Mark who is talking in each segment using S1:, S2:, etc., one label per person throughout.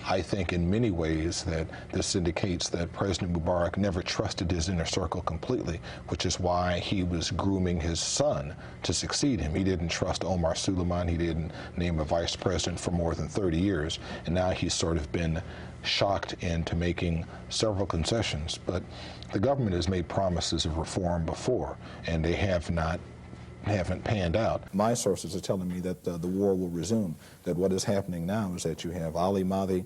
S1: I think in many ways that this indicates that President Mubarak never trusted his inner circle completely, which is why he was grooming his son to succeed him. He didn't trust Omar Suleiman. He didn't name a vice president for more than 30 years, and now he's sort of been shocked into making several concessions. But the government has made promises of reform before, and they haven't panned out.
S2: My sources are telling me that the war will resume, that what is happening now is that you have Ali Mahdi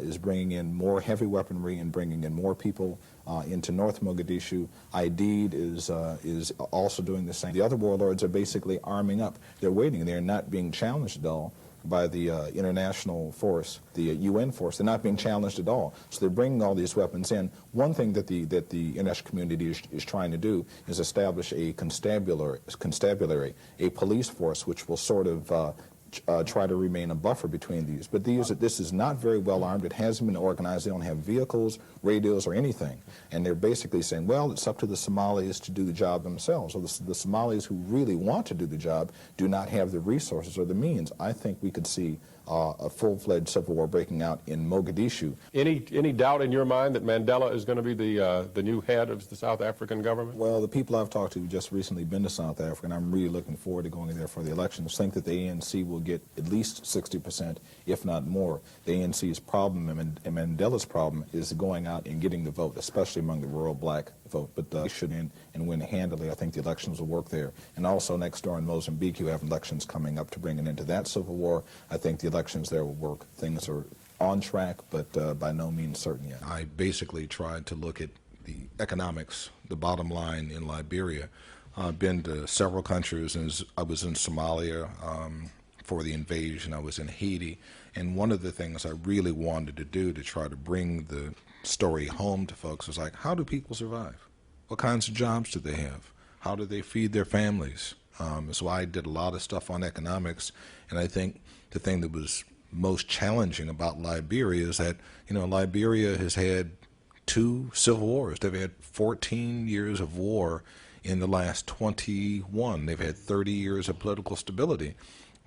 S2: is bringing in more heavy weaponry and bringing in more people into North Mogadishu. Aidid is also doing the same. The other warlords are basically arming up. They're waiting. They're not being challenged at all by the international force, the UN force. They're not being challenged at all. So they're bringing all these weapons in. One thing that the international community is trying to do is establish a constabulary, a police force which will sort of try to remain a buffer between these. But this is not very well armed. It hasn't been organized. They don't have vehicles, radios, or anything. And they're basically saying, well, it's up to the Somalis to do the job themselves. So the Somalis who really want to do the job do not have the resources or the means. I think we could see a full-fledged civil war breaking out in Mogadishu.
S3: Any doubt in your mind that Mandela is going to be the new head of the South African government?
S2: Well, the people I've talked to just recently been to South Africa, and I'm really looking forward to going there for the elections. Think that the ANC will get at least 60%, if not more. The ANC's problem and Mandela's problem is going out and getting the vote, especially among the rural black vote. But they should and win handily. I think the elections will work there. And also next door in Mozambique, you have elections coming up to bring an end to that civil war. I think the elections there will work. Things are on track, but by no means certain yet.
S1: I basically tried to look at the economics, the bottom line in Liberia. I've been to several countries, and I was in Somalia for the invasion. I was in Haiti, and one of the things I really wanted to do to try to bring the story home to folks was like, how do people survive? What kinds of jobs do they have? How do they feed their families? So I did a lot of stuff on economics, and I think the thing that was most challenging about Liberia is that, you know, Liberia has had 2 civil wars. They've had 14 years of war in the last 21. They've had 30 years of political stability.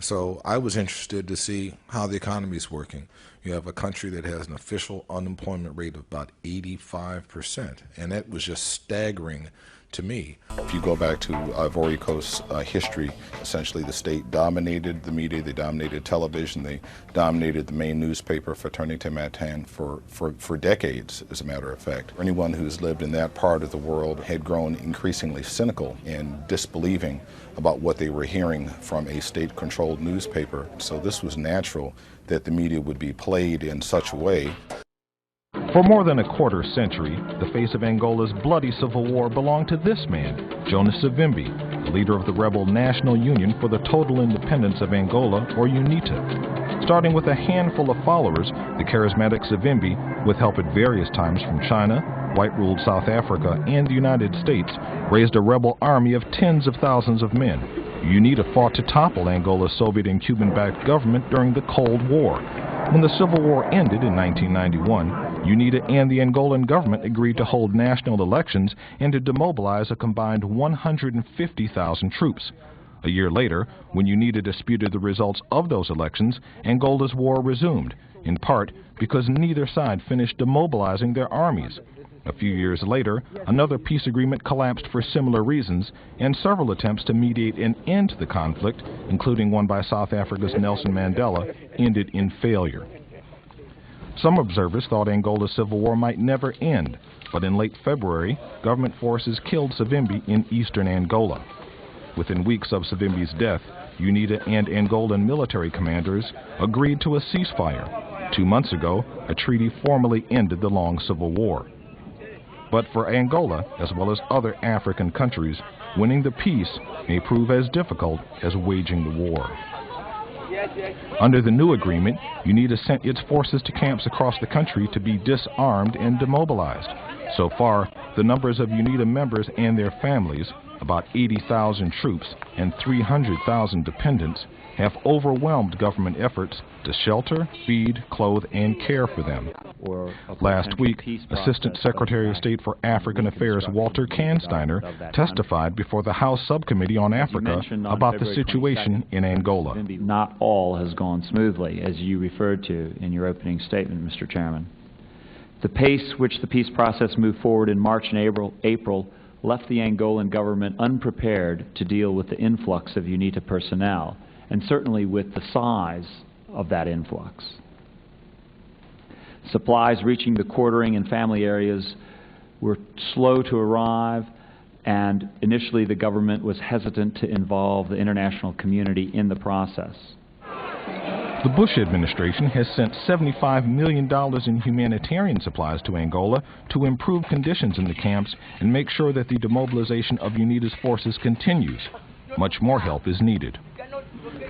S1: So I was interested to see how the economy is working. You have a country that has an official unemployment rate of about 85%, and that was just staggering to me. If you go back to Ivory Coast's history, essentially the state dominated the media, they dominated television, they dominated the main newspaper, Fraternité Matin, for decades, as a matter of fact. Anyone who's lived in that part of the world had grown increasingly cynical and disbelieving about what they were hearing from a state-controlled newspaper. So this was natural that the media would be played in such a way.
S4: For more than a quarter century, the face of Angola's bloody civil war belonged to this man, Jonas Savimbi, the leader of the rebel National Union for the Total Independence of Angola, or UNITA. Starting with a handful of followers, the charismatic Savimbi, with help at various times from China, white-ruled South Africa, and the United States, raised a rebel army of tens of thousands of men. UNITA fought to topple Angola's Soviet and Cuban-backed government during the Cold War. When the Civil War ended in 1991, UNITA and the Angolan government agreed to hold national elections and to demobilize a combined 150,000 troops. A year later, when UNITA disputed the results of those elections, Angola's war resumed, in part because neither side finished demobilizing their armies. A few years later, another peace agreement collapsed for similar reasons, and several attempts to mediate an end to the conflict, including one by South Africa's Nelson Mandela, ended in failure. Some observers thought Angola's civil war might never end, but in late February, government forces killed Savimbi in eastern Angola. Within weeks of Savimbi's death, UNITA and Angolan military commanders agreed to a ceasefire. 2 months ago, a treaty formally ended the long civil war. But for Angola, as well as other African countries, winning the peace may prove as difficult as waging the war. Under the new agreement, UNITA sent its forces to camps across the country to be disarmed and demobilized. So far, the numbers of UNITA members and their families, about 80,000 troops and 300,000 dependents, have overwhelmed government efforts to shelter, feed, clothe, and care for them. Last week, Assistant Secretary of State for African Affairs Walter Kansteiner testified before the House Subcommittee on Africa about the situation in Angola.
S5: Not all has gone smoothly, as you referred to in your opening statement, Mr. Chairman. The pace which the peace process moved forward in March and April left the Angolan government unprepared to deal with the influx of UNITA personnel, and certainly with the size of that influx. Supplies reaching the quartering and family areas were slow to arrive, and initially the government was hesitant to involve the international community in the process.
S4: The Bush administration has sent $75 million in humanitarian supplies to Angola to improve conditions in the camps and make sure that the demobilization of UNITA's forces continues. Much more help is needed.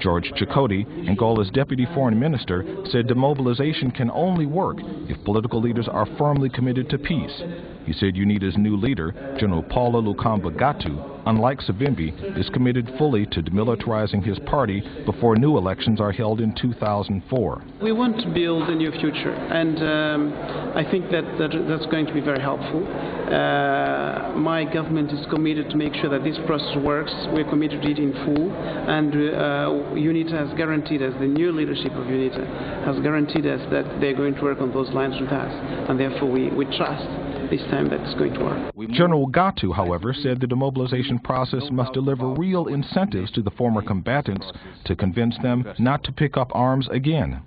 S4: George Chakotay, Angola's deputy foreign minister, said demobilization can only work if political leaders are firmly committed to peace. He said UNITA's new leader, General Paula Lukamba Gatu, unlike Savimbi, is committed fully to demilitarizing his party before new elections are held in 2004.
S6: We want to build a new future, and I think that's going to be very helpful. My government is committed to make sure that this process works. We're committed to it in full, and UNITA has guaranteed us, the new leadership of UNITA has guaranteed us that they're going to work on those lines with us, and therefore we trust this time that it's going to work.
S4: General Gatu, however, said the demobilization process must deliver real incentives to the former combatants to convince them not to pick up arms again.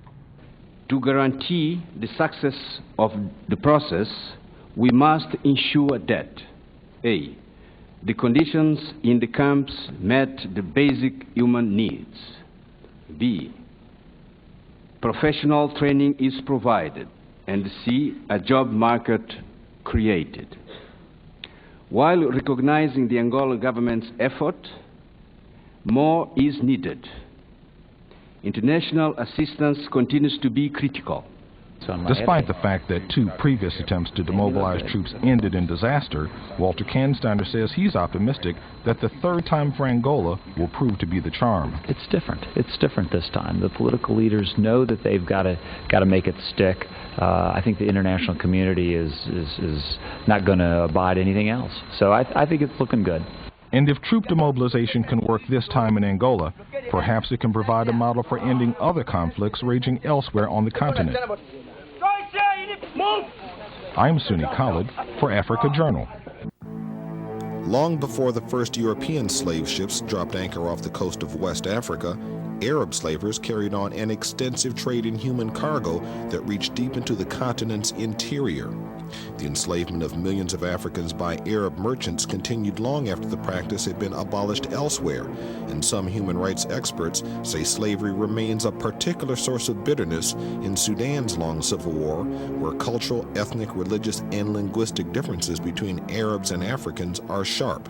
S7: To guarantee the success of the process, we must ensure that A, the conditions in the camps met the basic human needs. B, professional training is provided. And C, a job market created. While recognizing the Angolan government's effort, more is needed. International assistance continues to be critical.
S4: Despite the fact that 2 previous attempts to demobilize troops ended in disaster, Walter Kansteiner says he's optimistic that the 3rd time for Angola will prove to be the charm.
S5: It's different. It's different this time. The political leaders know that they've got to make it stick. I think the international community is not going to abide anything else. So I think it's looking good.
S4: And if troop demobilization can work this time in Angola, perhaps it can provide a model for ending other conflicts raging elsewhere on the continent. I'm Sunni Khalid for Africa Journal.
S1: Long before the first European slave ships dropped anchor off the coast of West Africa, Arab slavers carried on an extensive trade in human cargo that reached deep into the continent's interior. The enslavement of millions of Africans by Arab merchants continued long after the practice had been abolished elsewhere, and some human rights experts say slavery remains a particular source of bitterness in Sudan's long civil war, where cultural, ethnic, religious, and linguistic differences between Arabs and Africans are sharp.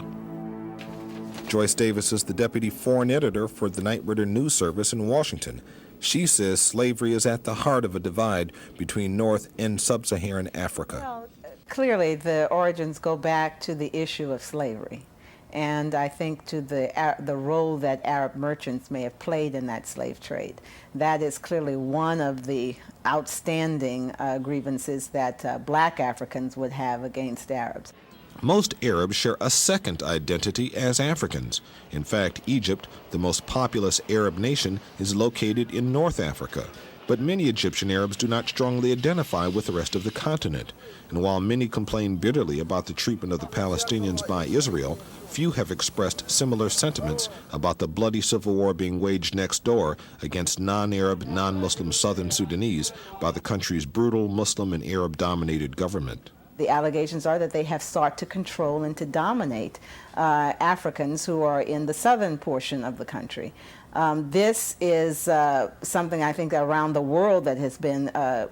S1: Joyce Davis is the deputy foreign editor for the Night Reader News Service in Washington. She says slavery is at the heart of a divide between North and Sub-Saharan Africa.
S8: Well, clearly the origins go back to the issue of slavery, and I think to the role that Arab merchants may have played in that slave trade. That is clearly one of the outstanding grievances that black Africans would have against Arabs.
S1: Most Arabs share a second identity as Africans. In fact, Egypt, the most populous Arab nation, is located in North Africa. But many Egyptian Arabs do not strongly identify with the rest of the continent. And while many complain bitterly about the treatment of the Palestinians by Israel, few have expressed similar sentiments about the bloody civil war being waged next door against non-Arab, non-Muslim southern Sudanese by the country's brutal Muslim and Arab-dominated government.
S8: The allegations are that they have sought to control and to dominate Africans who are in the southern portion of the country. This is something I think around the world that has been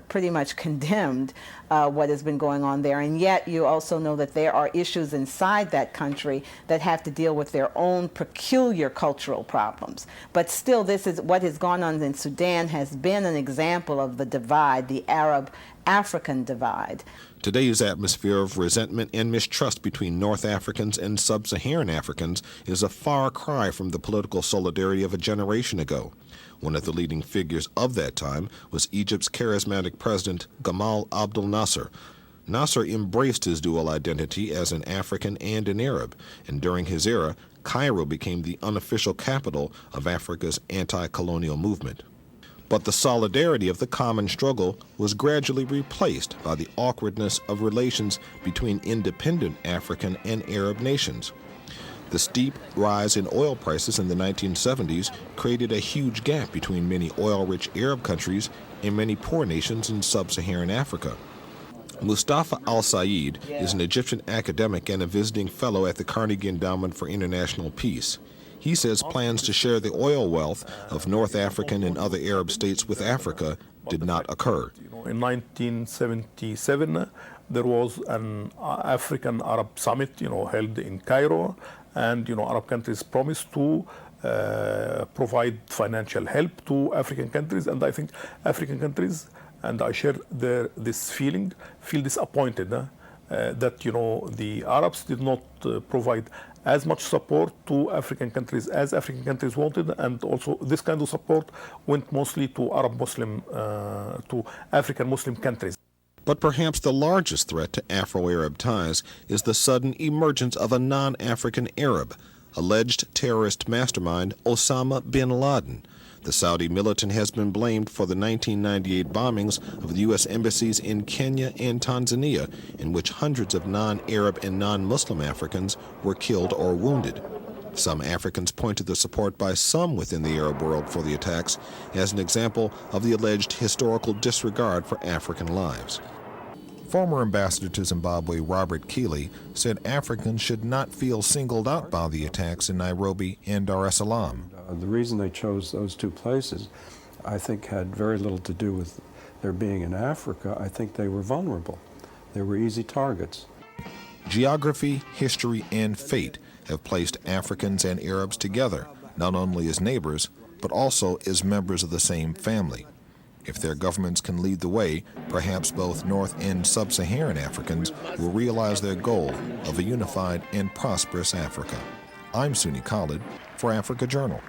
S8: pretty much condemned, what has been going on there. And yet you also know that there are issues inside that country that have to deal with their own peculiar cultural problems. But still, this is what has gone on in Sudan has been an example of the divide, the Arab-African divide.
S1: Today's atmosphere of resentment and mistrust between North Africans and Sub-Saharan Africans is a far cry from the political solidarity of a generation
S9: generation ago. One of the leading figures of that time was Egypt's charismatic president Gamal Abdel Nasser. Nasser embraced his dual identity as an African and an Arab, and during his era, Cairo became the unofficial capital of Africa's anti-colonial movement. But the solidarity of the common struggle was gradually replaced by the awkwardness of relations between independent African and Arab nations. The steep rise in oil prices in the 1970s created a huge gap between many oil-rich Arab countries and many poor nations in sub-Saharan Africa. Mustafa Al-Said is an Egyptian academic and a visiting fellow at the Carnegie Endowment for International Peace. He says plans to share the oil wealth of North African and other Arab states with Africa did not occur.
S10: In 1977, there was an African-Arab summit, held in Cairo, and, Arab countries promised to provide financial help to African countries, and I think African countries, and I share this feeling, feel disappointed that the Arabs did not provide as much support to African countries as African countries wanted, and also this kind of support went mostly to to African Muslim countries.
S9: But perhaps the largest threat to Afro-Arab ties is the sudden emergence of a non-African Arab, alleged terrorist mastermind Osama bin Laden. The Saudi militant has been blamed for the 1998 bombings of the U.S. embassies in Kenya and Tanzania, in which hundreds of non-Arab and non-Muslim Africans were killed or wounded. Some Africans point to the support by some within the Arab world for the attacks as an example of the alleged historical disregard for African lives.
S1: Former Ambassador to Zimbabwe Robert Keeley said Africans should not feel singled out by the attacks in Nairobi and Dar es Salaam.
S11: The reason they chose those two places, I think, had very little to do with their being in Africa. I think they were vulnerable. They were easy targets.
S1: Geography, history, and fate have placed Africans and Arabs together, not only as neighbors, but also as members of the same family. If their governments can lead the way, perhaps both North and Sub-Saharan Africans will realize their goal of a unified and prosperous Africa. I'm Sunni Khalid for Africa Journal.